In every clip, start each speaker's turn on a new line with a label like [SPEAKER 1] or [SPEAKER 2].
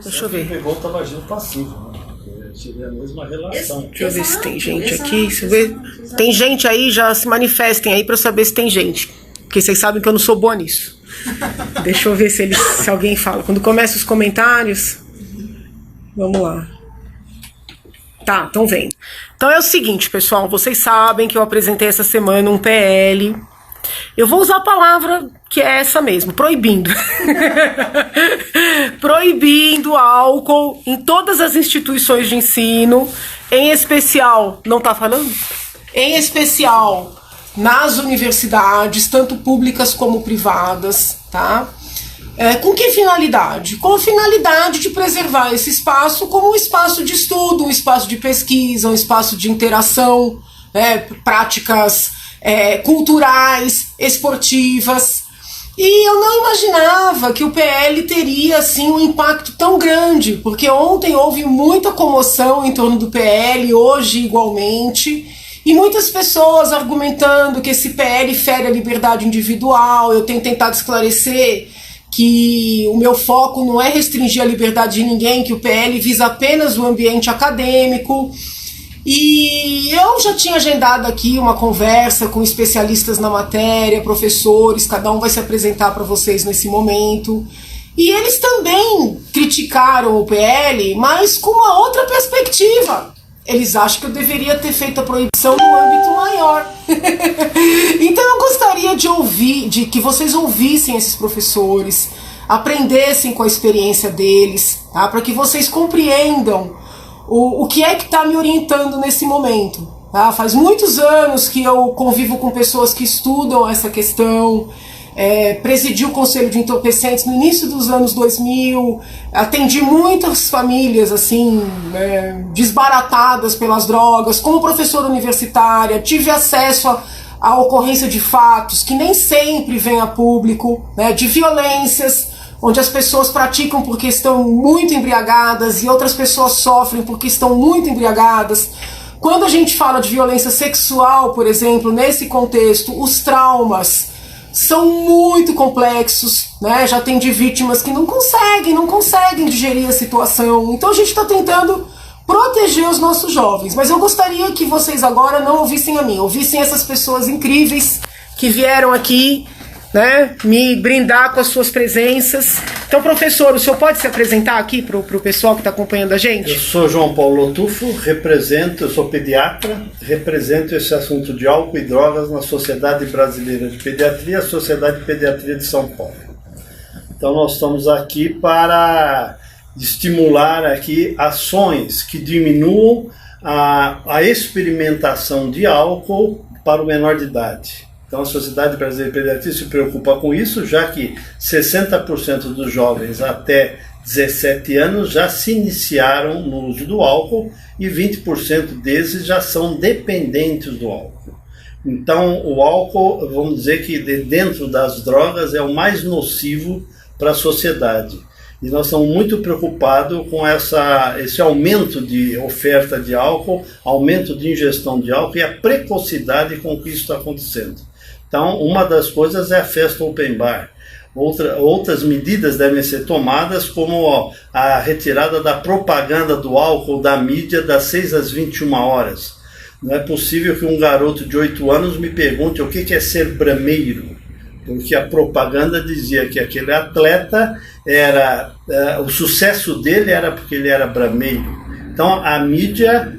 [SPEAKER 1] Deixa eu ver.
[SPEAKER 2] Pegou o tabagismo passivo, né? Seria a mesma relação.
[SPEAKER 1] Deixa eu ver se tem gente aqui. Tem gente aí, já se manifestem aí pra eu saber se tem gente. Porque vocês sabem que eu não sou boa nisso. Deixa eu ver se alguém fala. Quando começa os comentários. Vamos lá. Tá, então vem. Então é o seguinte, pessoal. Vocês sabem que eu apresentei essa semana um PL. Eu vou usar a palavra que é essa mesmo, proibindo. Proibindo álcool em todas as instituições de ensino, em especial, não tá falando? Em especial nas universidades, tanto públicas como privadas, tá? Com que finalidade? Com a finalidade de preservar esse espaço como um espaço de estudo, um espaço de pesquisa, um espaço de interação, práticas culturais, esportivas. E eu não imaginava que o PL teria assim um impacto tão grande, porque ontem houve muita comoção em torno do PL, hoje igualmente, e muitas pessoas argumentando que esse PL fere a liberdade individual. Eu tenho tentado esclarecer que o meu foco não é restringir a liberdade de ninguém, que o PL visa apenas o ambiente acadêmico. E eu já tinha agendado aqui uma conversa com especialistas na matéria, professores, cada um vai se apresentar para vocês nesse momento. E eles também criticaram o PL, mas com uma outra perspectiva. Eles acham que eu deveria ter feito a proibição no âmbito maior. Então eu gostaria de que vocês ouvissem esses professores, aprendessem com a experiência deles, tá? Para que vocês compreendam o que é que está me orientando nesse momento. Tá? Faz muitos anos que eu convivo com pessoas que estudam essa questão, presidi o Conselho de Entorpecentes no início dos anos 2000, atendi muitas famílias assim, desbaratadas pelas drogas, como professora universitária, tive acesso à ocorrência de fatos que nem sempre vêm a público, de violências, onde as pessoas praticam porque estão muito embriagadas e outras pessoas sofrem porque estão muito embriagadas. Quando a gente fala de violência sexual, por exemplo, nesse contexto, os traumas são muito complexos, né? Já tem de vítimas que não conseguem digerir a situação. Então a gente está tentando proteger os nossos jovens. Mas eu gostaria que vocês agora não ouvissem a mim, ouvissem essas pessoas incríveis que vieram aqui, né, me brindar com as suas presenças. Então, professor, o senhor pode se apresentar aqui para o pessoal que está acompanhando a gente?
[SPEAKER 2] Eu sou João Paulo Tufo, eu sou pediatra, represento esse assunto de álcool e drogas na Sociedade Brasileira de Pediatria, a Sociedade de Pediatria de São Paulo. Então, nós estamos aqui para estimular aqui ações que diminuam a experimentação de álcool para o menor de idade. Então a Sociedade Brasileira de Pediatria se preocupa com isso, já que 60% dos jovens até 17 anos já se iniciaram no uso do álcool e 20% desses já são dependentes do álcool. Então o álcool, vamos dizer que dentro das drogas é o mais nocivo para a sociedade. E nós estamos muito preocupados com esse aumento de oferta de álcool, aumento de ingestão de álcool e a precocidade com que isso está acontecendo. Então, uma das coisas é a festa open bar. Outras medidas devem ser tomadas, como a retirada da propaganda do álcool da mídia das 6 às 21 horas. Não é possível que um garoto de 8 anos me pergunte o que é ser brameiro, porque a propaganda dizia que aquele atleta o sucesso dele era porque ele era brameiro. Então a mídia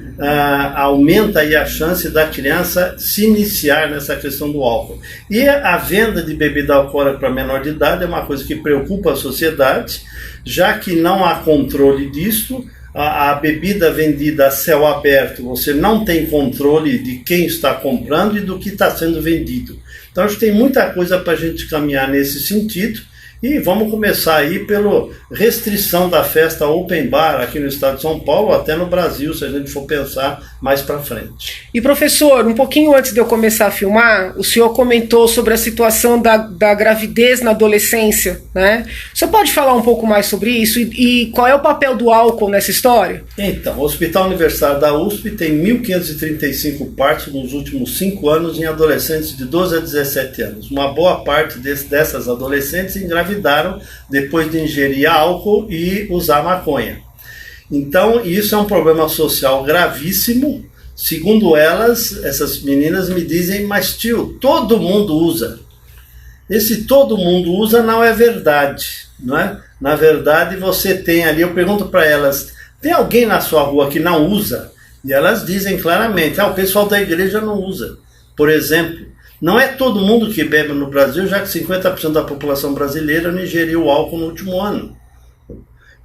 [SPEAKER 2] aumenta aí a chance da criança se iniciar nessa questão do álcool. E a venda de bebida alcoólica para menor de idade é uma coisa que preocupa a sociedade, já que não há controle disso. A bebida vendida a céu aberto, você não tem controle de quem está comprando e do que está sendo vendido. Então acho que tem muita coisa para a gente caminhar nesse sentido. E vamos começar aí pela restrição da festa open bar aqui no estado de São Paulo, até no Brasil, se a gente for pensar mais para frente.
[SPEAKER 1] E professor, um pouquinho antes de eu começar a filmar, o senhor comentou sobre a situação da gravidez na adolescência, né? O senhor pode falar um pouco mais sobre isso e qual é o papel do álcool nessa história?
[SPEAKER 2] Então, o Hospital Universitário da USP tem 1.535 partos nos últimos 5 anos em adolescentes de 12 a 17 anos. Uma boa parte dessas adolescentes engravidaram. engravidaram depois de ingerir álcool e usar maconha. Então, isso é um problema social gravíssimo. Segundo elas, essas meninas me dizem, mas tio, todo mundo usa. Esse todo mundo usa não é verdade, não é? Na verdade, você tem ali, eu pergunto para elas, tem alguém na sua rua que não usa? E elas dizem claramente, o pessoal da igreja não usa. Por exemplo, não é todo mundo que bebe no Brasil, já que 50% da população brasileira não ingeriu álcool no último ano.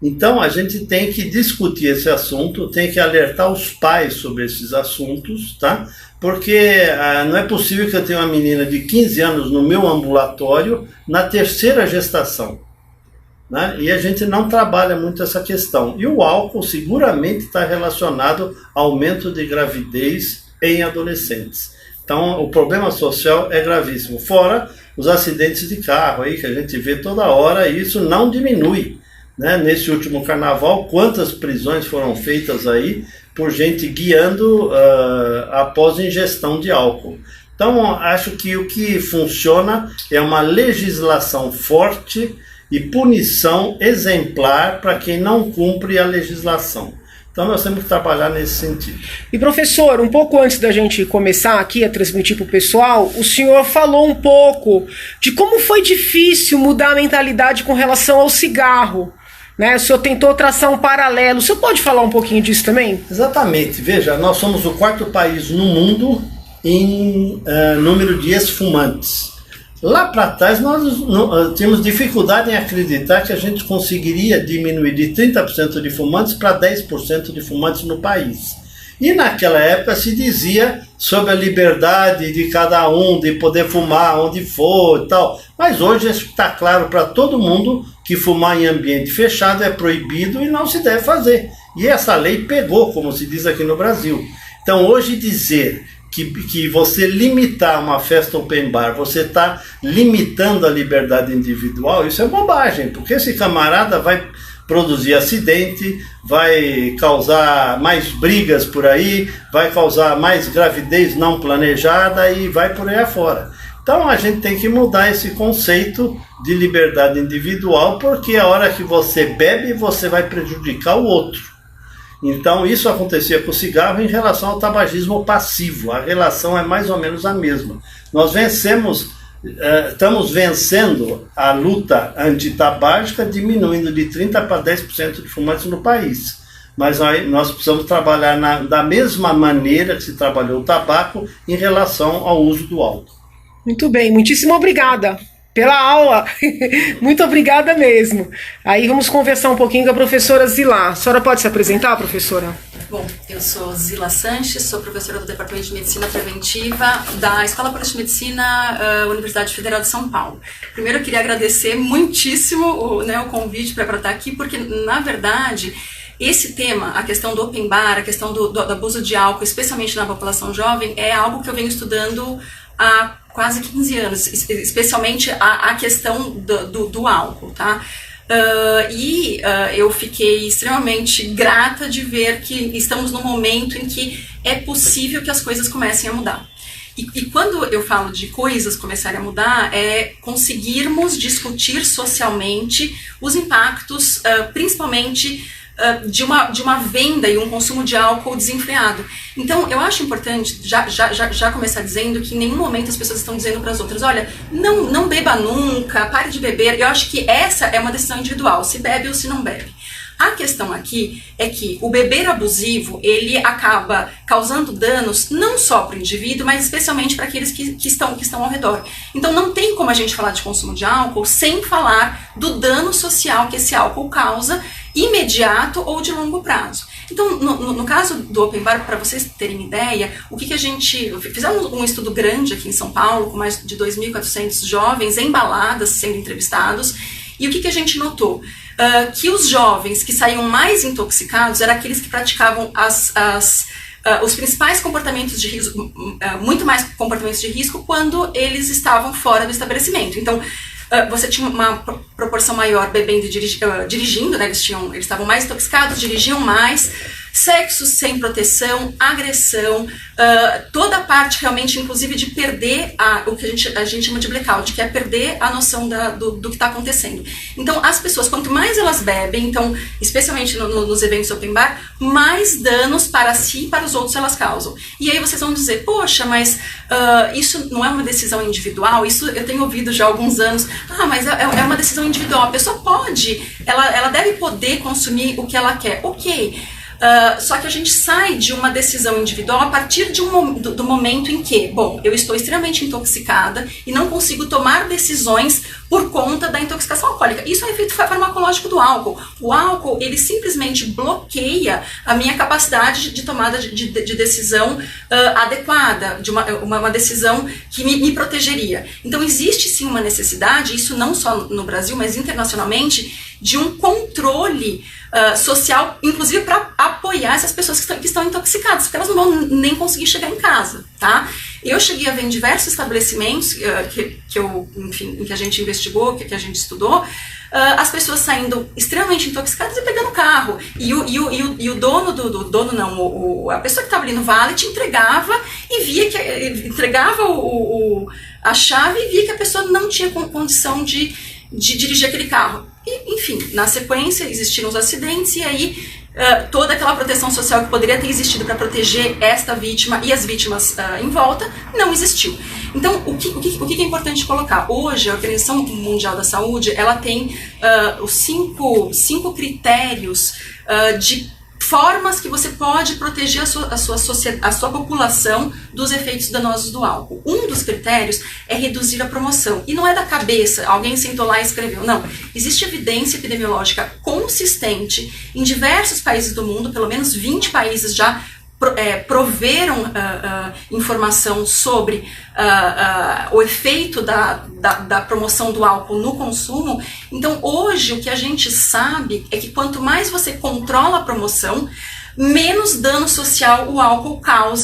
[SPEAKER 2] Então, a gente tem que discutir esse assunto, tem que alertar os pais sobre esses assuntos, tá? Porque não é possível que eu tenha uma menina de 15 anos no meu ambulatório na terceira gestação, né? E a gente não trabalha muito essa questão. E o álcool seguramente está relacionado ao aumento de gravidez em adolescentes. Então, o problema social é gravíssimo. Fora os acidentes de carro aí, que a gente vê toda hora, e isso não diminui. Né? Nesse último carnaval, quantas prisões foram feitas aí por gente guiando após ingestão de álcool. Então, acho que o que funciona é uma legislação forte e punição exemplar para quem não cumpre a legislação. Então, nós temos que trabalhar nesse sentido.
[SPEAKER 1] E, professor, um pouco antes da gente começar aqui a transmitir para o pessoal, o senhor falou um pouco de como foi difícil mudar a mentalidade com relação ao cigarro. Né? O senhor tentou traçar um paralelo. O senhor pode falar um pouquinho disso também?
[SPEAKER 2] Exatamente. Veja, nós somos o 4º país no mundo em número de ex-fumantes. Lá para trás, nós tínhamos dificuldade em acreditar que a gente conseguiria diminuir de 30% de fumantes para 10% de fumantes no país. E naquela época se dizia sobre a liberdade de cada um, de poder fumar onde for e tal. Mas hoje está claro para todo mundo que fumar em ambiente fechado é proibido e não se deve fazer. E essa lei pegou, como se diz aqui no Brasil. Então hoje dizer que você limitar uma festa open bar, você está limitando a liberdade individual, isso é bobagem, porque esse camarada vai produzir acidente, vai causar mais brigas por aí, vai causar mais gravidez não planejada e vai por aí afora. Então a gente tem que mudar esse conceito de liberdade individual, porque a hora que você bebe, você vai prejudicar o outro. Então isso acontecia com o cigarro em relação ao tabagismo passivo. A relação é mais ou menos a mesma. Nós estamos vencendo a luta antitabágica, diminuindo de 30% para 10% de fumantes no país. Mas nós precisamos trabalhar da mesma maneira que se trabalhou o tabaco em relação ao uso do álcool.
[SPEAKER 1] Muito bem, muitíssimo obrigada pela aula. Muito obrigada mesmo. Aí vamos conversar um pouquinho com a professora Zilá. A senhora pode se apresentar, professora?
[SPEAKER 3] Bom, eu sou Zila Sanches, sou professora do Departamento de Medicina Preventiva da Escola Paulista de Medicina, Universidade Federal de São Paulo. Primeiro eu queria agradecer muitíssimo o convite para estar aqui, porque na verdade esse tema, a questão do open bar, a questão do abuso de álcool, especialmente na população jovem, é algo que eu venho estudando há quase 15 anos, especialmente a questão do álcool, tá? Eu fiquei extremamente grata de ver que estamos num momento em que é possível que as coisas comecem a mudar. E quando eu falo de coisas começarem a mudar, é conseguirmos discutir socialmente os impactos, principalmente de uma venda e um consumo de álcool desenfreado. Então, eu acho importante já começar dizendo que em nenhum momento as pessoas estão dizendo para as outras, olha, não beba nunca, pare de beber. Eu acho que essa é uma decisão individual, se bebe ou se não bebe. A questão aqui é que o beber abusivo, ele acaba causando danos não só para o indivíduo, mas especialmente para aqueles que estão ao redor. Então não tem como a gente falar de consumo de álcool sem falar do dano social que esse álcool causa, imediato ou de longo prazo. Então, no caso do Open Bar, para vocês terem ideia, o que a gente... Fizemos um estudo grande aqui em São Paulo, com mais de 2.400 jovens em baladas sendo entrevistados, e o que a gente notou? Que os jovens que saíam mais intoxicados eram aqueles que praticavam os principais comportamentos de risco, muito mais comportamentos de risco, quando eles estavam fora do estabelecimento. Então, você tinha uma proporção maior bebendo e dirigindo, né? Eles estavam mais intoxicados, dirigiam mais, Sexo sem proteção, agressão, toda a parte realmente, inclusive, de perder o que a gente chama de blackout, que é perder a noção do que está acontecendo. Então, as pessoas, quanto mais elas bebem, então, especialmente nos eventos open bar, mais danos para si e para os outros elas causam. E aí vocês vão dizer, poxa, mas isso não é uma decisão individual? Isso eu tenho ouvido já há alguns anos. Mas é uma decisão individual. A pessoa pode, ela deve poder consumir o que ela quer. Ok. Só que a gente sai de uma decisão individual a partir do momento em que, bom, eu estou extremamente intoxicada e não consigo tomar decisões por conta da intoxicação alcoólica. Isso é um efeito farmacológico do álcool. O álcool, ele simplesmente bloqueia a minha capacidade de tomada de decisão adequada, de uma decisão que me protegeria. Então existe sim uma necessidade, isso não só no Brasil, mas internacionalmente, de um controle social, inclusive para apoiar essas pessoas que estão intoxicadas, porque elas não vão nem conseguir chegar em casa, tá? Eu cheguei a ver em diversos estabelecimentos em que a gente investigou, que a gente estudou, as pessoas saindo extremamente intoxicadas e pegando o carro. E o dono a pessoa que estava ali no valet entregava e via que entregava a chave e via que a pessoa não tinha condição de dirigir aquele carro. E, enfim, na sequência existiram os acidentes e aí toda aquela proteção social que poderia ter existido para proteger esta vítima e as vítimas em volta não existiu. Então, o que é importante colocar? Hoje, a Organização Mundial da Saúde, ela tem os cinco critérios de formas que você pode proteger a sua população dos efeitos danosos do álcool. Um dos critérios é reduzir a promoção. E não é da cabeça, alguém sentou lá e escreveu. Não, existe evidência epidemiológica consistente em diversos países do mundo, pelo menos 20 países já proveram informação sobre o efeito da promoção do álcool no consumo. Então, hoje, o que a gente sabe é que quanto mais você controla a promoção, menos dano social o álcool causa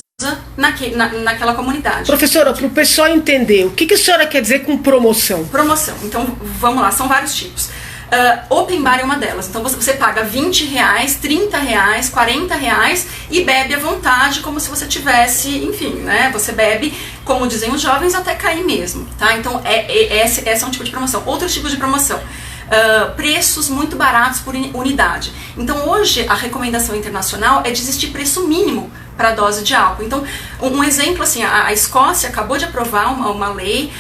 [SPEAKER 3] naquela comunidade.
[SPEAKER 1] Professora, para o pessoal entender, o que a senhora quer dizer com promoção?
[SPEAKER 3] Promoção, então vamos lá, são vários tipos. Open bar é uma delas, então você paga R$20, R$30, R$40 e bebe à vontade como se você tivesse, enfim, né, você bebe, como dizem os jovens, até cair mesmo, tá? Então esse é um tipo de promoção. Outros tipos de promoção, preços muito baratos por unidade. Então hoje a recomendação internacional é de existir preço mínimo para a dose de álcool. Então, um exemplo, assim, a Escócia acabou de aprovar uma lei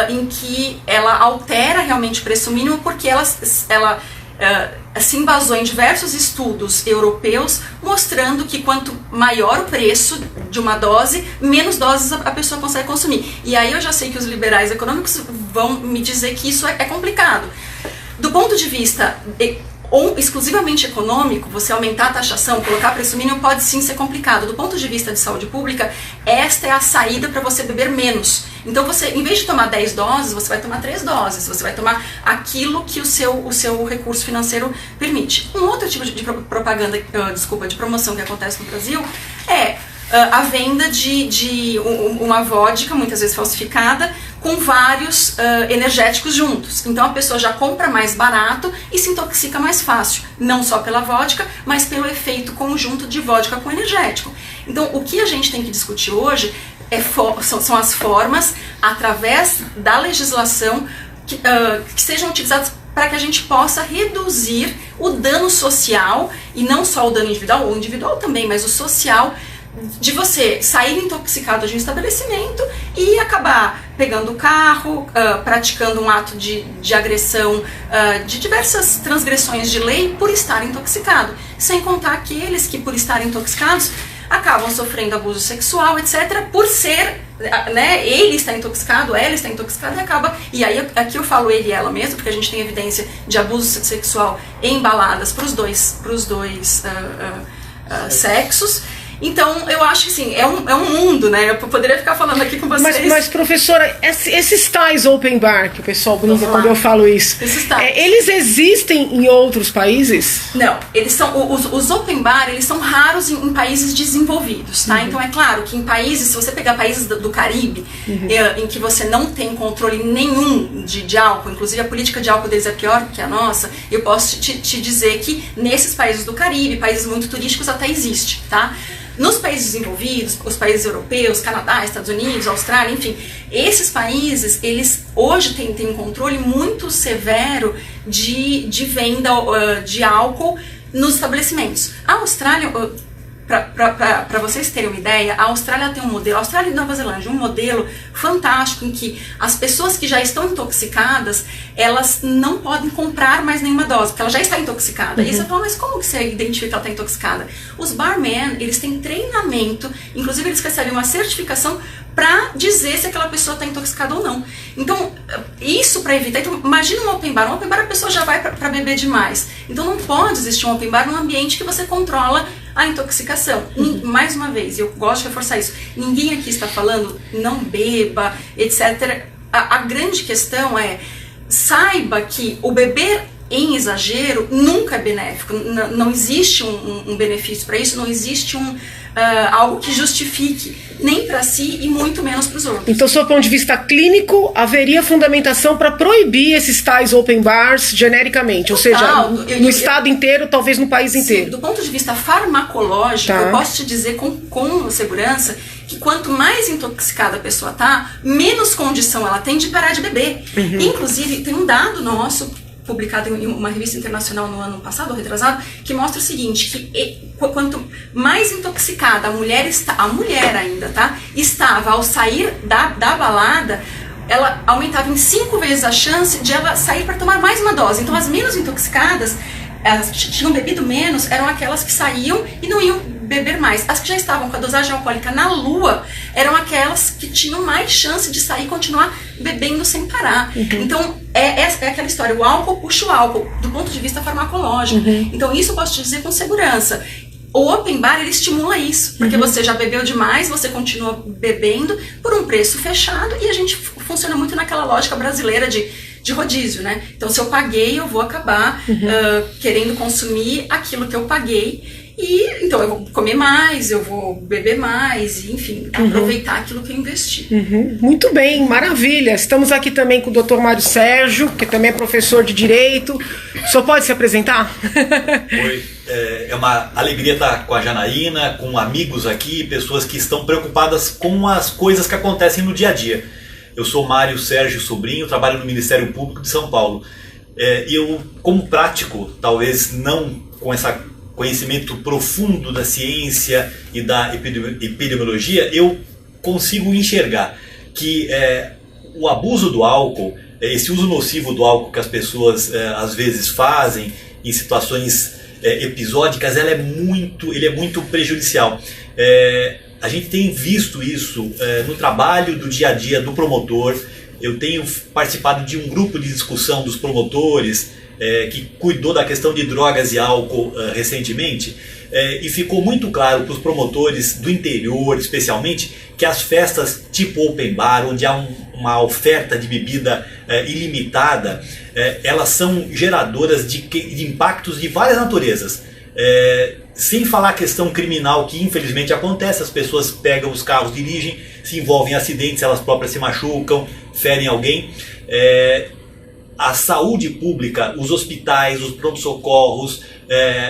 [SPEAKER 3] em que ela altera realmente o preço mínimo porque ela se embasou em diversos estudos europeus mostrando que quanto maior o preço de uma dose, menos doses a pessoa consegue consumir. E aí eu já sei que os liberais econômicos vão me dizer que isso é complicado. Do ponto de vista exclusivamente econômico, você aumentar a taxação, colocar preço mínimo pode sim ser complicado. Do ponto de vista de saúde pública, esta é a saída para você beber menos. Então você, em vez de tomar 10 doses, você vai tomar 3 doses, você vai tomar aquilo que o seu recurso financeiro permite. Um outro tipo de propaganda, de promoção que acontece no Brasil é a venda de uma vodka, muitas vezes falsificada, com vários energéticos juntos. Então a pessoa já compra mais barato e se intoxica mais fácil, não só pela vodka, mas pelo efeito conjunto de vodka com energético. Então o que a gente tem que discutir hoje são as formas, através da legislação, que sejam utilizadas para que a gente possa reduzir o dano social, e não só o dano individual, o individual também, mas o social, de você sair intoxicado de um estabelecimento e acabar pegando o carro, praticando um ato de agressão, de diversas transgressões de lei por estar intoxicado. Sem contar aqueles que, por estarem intoxicados, acabam sofrendo abuso sexual, etc., por ser, né, ele está intoxicado, ela está intoxicada e acaba... E aí, aqui eu falo ele e ela mesmo, porque a gente tem evidência de abuso sexual em baladas para os dois sexos. Então, eu acho que assim, é um mundo, né? Eu poderia ficar falando aqui com vocês.
[SPEAKER 1] Mas professora, esses tais open bar, que o pessoal brinca quando eu falo isso, eles existem em outros países?
[SPEAKER 3] Não, eles são, os open bar, eles são raros em países desenvolvidos, tá? Então é claro que em países, se você pegar países do Caribe, em que você não tem controle nenhum de álcool, inclusive a política de álcool deles é pior que a nossa, eu posso te dizer que nesses países do Caribe, países muito turísticos, até existe, tá? Nos países desenvolvidos, os países europeus, Canadá, Estados Unidos, Austrália, enfim, esses países, eles hoje têm um controle muito severo de venda de álcool nos estabelecimentos. A Austrália, para vocês terem uma ideia, a Austrália tem um modelo, a Austrália e Nova Zelândia, um modelo fantástico em que as pessoas que já estão intoxicadas, elas não podem comprar mais nenhuma dose, porque ela já está intoxicada. E você fala, mas como que você identifica que ela está intoxicada? Os barmen, eles têm treinamento, inclusive eles recebem uma certificação para dizer se aquela pessoa está intoxicada ou não. Então, isso para evitar. Então, imagina um open bar. Um open bar a pessoa já vai para beber demais. Então, não pode existir um open bar num ambiente que você controla a intoxicação. Mais uma vez, eu gosto de reforçar isso. Ninguém aqui está falando não beba, etc. A grande questão é, saiba que o beber em exagero nunca é benéfico. Não existe um benefício para isso, não existe algo que justifique, nem para si e muito menos para os outros.
[SPEAKER 1] Então, do seu ponto de vista clínico, haveria fundamentação para proibir esses tais open bars genericamente, ou seja, no estado inteiro, talvez no país inteiro.
[SPEAKER 3] Do ponto de vista farmacológico, eu posso te dizer com segurança que quanto mais intoxicada a pessoa tá, menos condição ela tem de parar de beber. Inclusive, tem um dado nosso publicado em uma revista internacional no ano passado, ou retrasado, que mostra o seguinte, que quanto mais intoxicada a mulher ainda, tá, estava ao sair da balada, ela aumentava em 5 vezes a chance de ela sair para tomar mais uma dose. Então, as menos intoxicadas, as que tinham bebido menos, eram aquelas que saíam e não iam beber mais. As que já estavam com a dosagem alcoólica na lua eram aquelas que tinham mais chance de sair e continuar bebendo sem parar. Então, é aquela história, o álcool puxa o álcool, do ponto de vista farmacológico. Então, isso eu posso te dizer com segurança. O open bar, ele estimula isso, porque você já bebeu demais, você continua bebendo por um preço fechado, e a gente funciona muito naquela lógica brasileira de rodízio, né? Então, se eu paguei, eu vou acabar querendo consumir aquilo que eu paguei. E então eu vou comer mais, eu vou beber mais, e, enfim, aproveitar aquilo que eu investi.
[SPEAKER 1] Muito bem, maravilha. Estamos aqui também com o Dr. Mário Sérgio, que também é professor de Direito. O senhor pode se apresentar?
[SPEAKER 4] Oi, é uma alegria estar com a Janaína, com amigos aqui, pessoas que estão preocupadas com as coisas que acontecem no dia a dia. Eu sou Mário Sérgio Sobrinho, trabalho no Ministério Público de São Paulo. E eu, como prático, talvez não com essa conhecimento profundo da ciência e da epidemiologia, eu consigo enxergar que o abuso do álcool, esse uso nocivo do álcool que as pessoas às vezes fazem em situações episódicas, ele é muito prejudicial. A gente tem visto isso no trabalho do dia a dia do promotor. Eu tenho participado de um grupo de discussão dos promotores que cuidou da questão de drogas e álcool recentemente, e ficou muito claro para os promotores do interior, especialmente, que as festas tipo open bar, onde há uma oferta de bebida ilimitada, elas são geradoras de impactos de várias naturezas. Sem falar a questão criminal que infelizmente acontece, as pessoas pegam os carros, dirigem, se envolvem em acidentes, elas próprias se machucam, ferem alguém. A saúde pública, os hospitais, os pronto-socorros,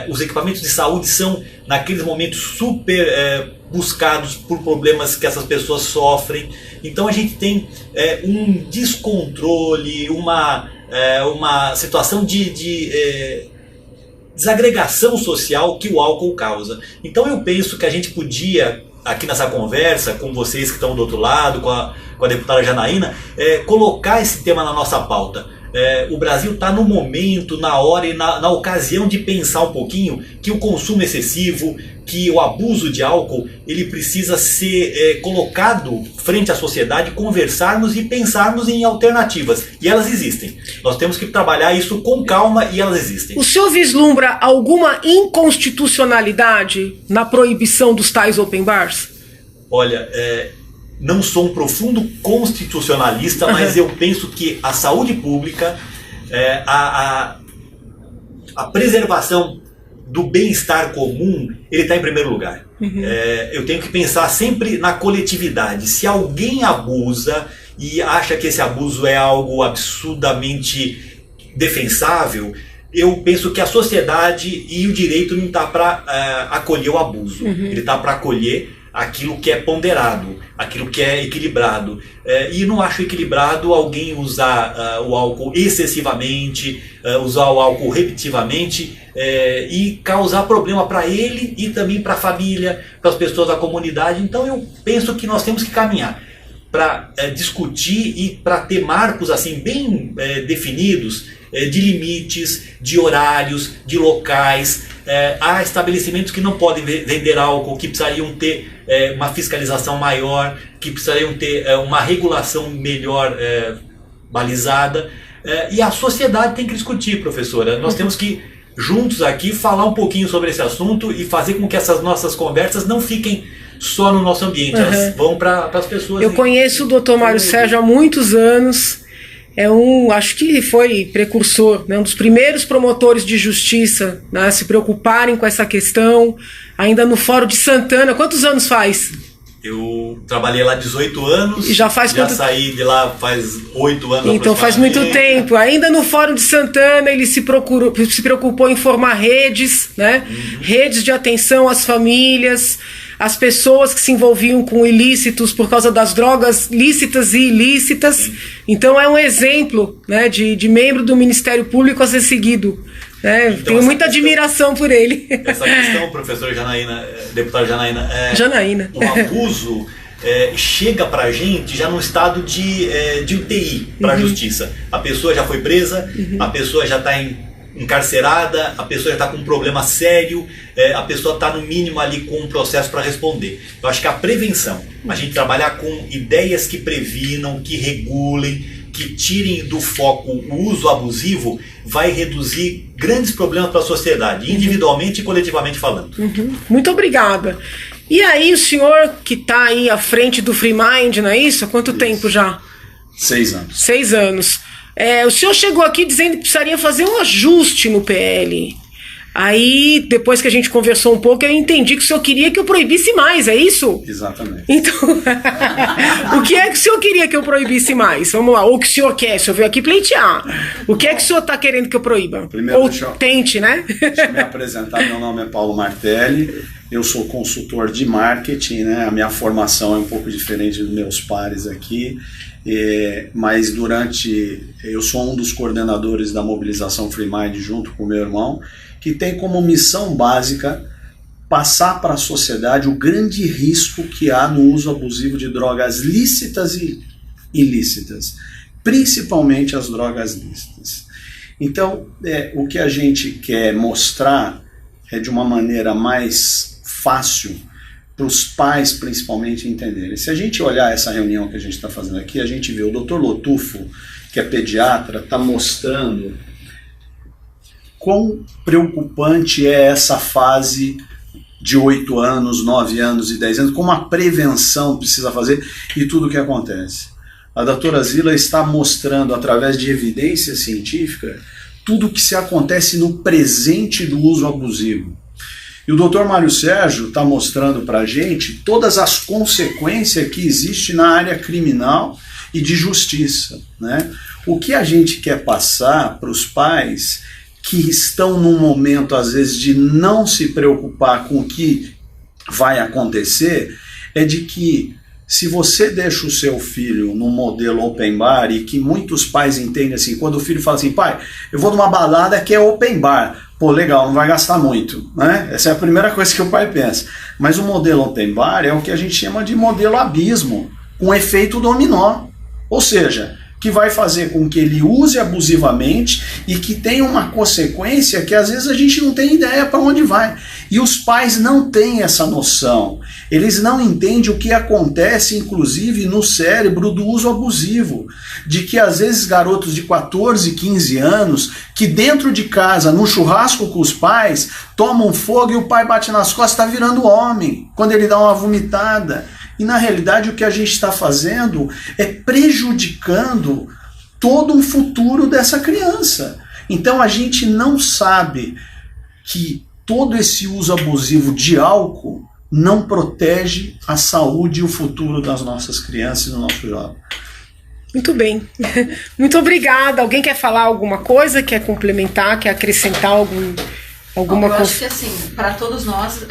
[SPEAKER 4] os equipamentos de saúde são, naqueles momentos, super buscados por problemas que essas pessoas sofrem. Então a gente tem um descontrole, uma situação de desagregação social que o álcool causa. Então eu penso que a gente podia, aqui nessa conversa, com vocês que estão do outro lado, com a deputada Janaína, colocar esse tema na nossa pauta. o Brasil está no momento, na hora e na ocasião de pensar um pouquinho que o consumo excessivo, que o abuso de álcool, ele precisa ser colocado frente à sociedade, conversarmos e pensarmos em alternativas. E elas existem. Nós temos que trabalhar isso com calma e elas existem.
[SPEAKER 1] O senhor vislumbra alguma inconstitucionalidade na proibição dos tais open bars?
[SPEAKER 4] Olha, não sou um profundo constitucionalista, mas eu penso que a saúde pública, a preservação do bem-estar comum, ele está em primeiro lugar. Eu tenho que pensar sempre na coletividade. Se alguém abusa e acha que esse abuso é algo absurdamente defensável, eu penso que a sociedade e o direito não está para acolher o abuso. Ele está para acolher aquilo que é ponderado, aquilo que é equilibrado. E não acho equilibrado alguém usar o álcool excessivamente, usar o álcool repetitivamente e causar problema para ele e também para a família, para as pessoas da comunidade. Então eu penso que nós temos que caminhar para discutir e para ter marcos assim bem definidos, de limites, de horários, de locais. Há estabelecimentos que não podem vender álcool, que precisariam ter uma fiscalização maior, que precisariam ter uma regulação melhor balizada. E a sociedade tem que discutir, professora. Nós temos que, juntos aqui, falar um pouquinho sobre esse assunto e fazer com que essas nossas conversas não fiquem só no nosso ambiente, elas vão para as pessoas.
[SPEAKER 1] Eu conheço o Dr. Mário Sérgio há muitos anos. Acho que foi precursor, né, um dos primeiros promotores de justiça, né, a se preocuparem com essa questão, ainda no Fórum de Santana. Quantos anos faz?
[SPEAKER 4] Eu trabalhei lá 18 anos,
[SPEAKER 1] e já
[SPEAKER 4] saí de lá faz 8 anos.
[SPEAKER 1] Então faz muito tempo. Ainda no Fórum de Santana ele se preocupou em formar redes, né, redes de atenção às famílias, as pessoas que se envolviam com ilícitos por causa das drogas lícitas e ilícitas. Sim. Então é um exemplo, né, de membro do Ministério Público a ser seguido. Então, tenho muita admiração por ele.
[SPEAKER 4] Essa questão, professora Janaína, deputada
[SPEAKER 1] Janaína,
[SPEAKER 4] o abuso chega pra gente já no estado de UTI para a justiça. A pessoa já foi presa, a pessoa já está encarcerada, a pessoa já está com um problema sério, a pessoa está no mínimo ali com um processo para responder. Eu acho que a prevenção, a gente trabalhar com ideias que previnam, que regulem, que tirem do foco o uso abusivo, vai reduzir grandes problemas para a sociedade, individualmente e coletivamente falando.
[SPEAKER 1] Muito obrigada. E aí o senhor que está aí à frente do Free Mind, não é isso? Há quanto tempo já?
[SPEAKER 5] 6 anos.
[SPEAKER 1] 6 anos. O senhor chegou aqui dizendo que precisaria fazer um ajuste no PL. Aí, depois que a gente conversou um pouco, eu entendi que o senhor queria que eu proibisse mais, é isso?
[SPEAKER 5] Exatamente.
[SPEAKER 1] Então, o que é que o senhor queria que eu proibisse mais? Vamos lá, ou o que o senhor quer? O senhor veio aqui pleitear. O que é que o senhor está querendo que eu proíba?
[SPEAKER 5] Primeiro,
[SPEAKER 1] tente, né?
[SPEAKER 5] Deixa eu me apresentar, meu nome é Paulo Martelli, eu sou consultor de marketing, né? A minha formação é um pouco diferente dos meus pares aqui. Mas eu sou um dos coordenadores da mobilização Free Mind junto com o meu irmão, que tem como missão básica passar para a sociedade o grande risco que há no uso abusivo de drogas lícitas e ilícitas, principalmente as drogas lícitas. Então, o que a gente quer mostrar de uma maneira mais fácil para os pais principalmente entenderem. Se a gente olhar essa reunião que a gente está fazendo aqui, a gente vê o Dr. Lotufo, que é pediatra, está mostrando quão preocupante é essa fase de 8 anos, 9 anos e 10 anos, como a prevenção precisa fazer e tudo o que acontece. A doutora Zila está mostrando, através de evidência científica, tudo o que se acontece no presente do uso abusivo. E o Dr. Mário Sérgio está mostrando para a gente todas as consequências que existem na área criminal e de justiça, né? O que a gente quer passar para os pais que estão num momento, às vezes, de não se preocupar com o que vai acontecer, é de que se você deixa o seu filho no modelo open bar, e que muitos pais entendem assim, quando o filho fala assim, pai, eu vou numa balada que é open bar, pô, legal, não vai gastar muito, né? Essa é a primeira coisa que o pai pensa. Mas o modelo open bar é o que a gente chama de modelo abismo, com efeito dominó. Ou seja, que vai fazer com que ele use abusivamente e que tenha uma consequência que às vezes a gente não tem ideia para onde vai. E os pais não têm essa noção. Eles não entendem o que acontece, inclusive, no cérebro do uso abusivo. De que às vezes garotos de 14, 15 anos, que dentro de casa, num churrasco com os pais, tomam fogo e o pai bate nas costas, está virando homem, quando ele dá uma vomitada. E na realidade o que a gente está fazendo é prejudicando todo um futuro dessa criança. Então a gente não sabe que todo esse uso abusivo de álcool não protege a saúde e o futuro das nossas crianças e do nosso jovem.
[SPEAKER 1] Muito bem. Muito obrigada. Alguém quer falar alguma coisa? Quer complementar? Quer acrescentar alguma coisa?
[SPEAKER 3] Eu acho que assim, para todos nós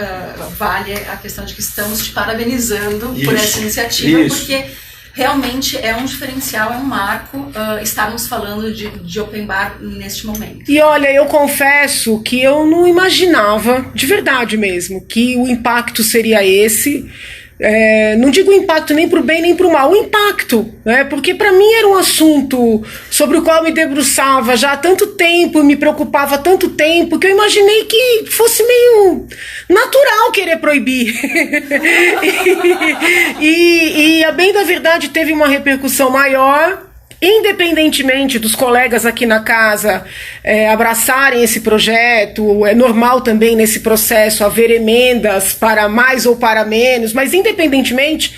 [SPEAKER 3] vale a questão de que estamos te parabenizando por essa iniciativa, porque realmente é um diferencial, é um marco estarmos falando de open bar neste momento.
[SPEAKER 1] E olha, eu confesso que eu não imaginava, de verdade mesmo, que o impacto seria esse. Não digo impacto nem para o bem nem para o mal, o impacto, né? Porque para mim era um assunto sobre o qual eu me debruçava já há tanto tempo, me preocupava há tanto tempo, que eu imaginei que fosse meio natural querer proibir. e a bem da verdade teve uma repercussão maior. Independentemente dos colegas aqui na casa abraçarem esse projeto, é normal também nesse processo haver emendas para mais ou para menos, mas independentemente,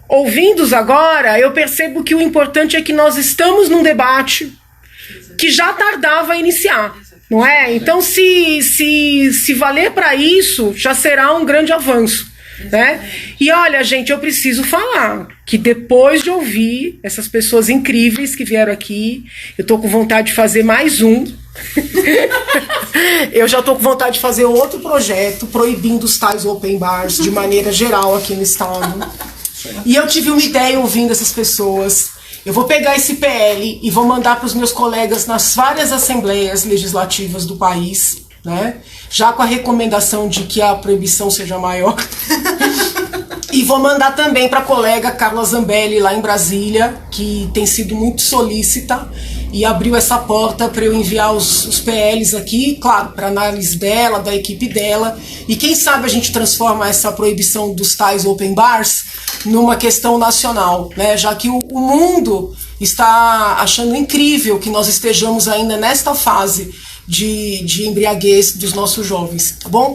[SPEAKER 1] ouvindo-os agora, eu percebo que o importante é que nós estamos num debate que já tardava a iniciar, não é? Então, se valer para isso, já será um grande avanço. Né? E olha, gente, eu preciso falar que depois de ouvir essas pessoas incríveis que vieram aqui, eu tô com vontade de fazer mais um. Eu já tô com vontade de fazer outro projeto proibindo os tais open bars de maneira geral aqui no estado. E eu tive uma ideia ouvindo essas pessoas. Eu vou pegar esse PL e vou mandar para os meus colegas nas várias assembleias legislativas do país, né? Já com a recomendação de que a proibição seja maior. E vou mandar também para a colega Carla Zambelli, lá em Brasília, que tem sido muito solícita e abriu essa porta para eu enviar os PLs aqui, claro, para análise dela, da equipe dela. E quem sabe a gente transforma essa proibição dos tais open bars numa questão nacional, né? Já que o mundo está achando incrível que nós estejamos ainda nesta fase de embriaguez dos nossos jovens, tá bom?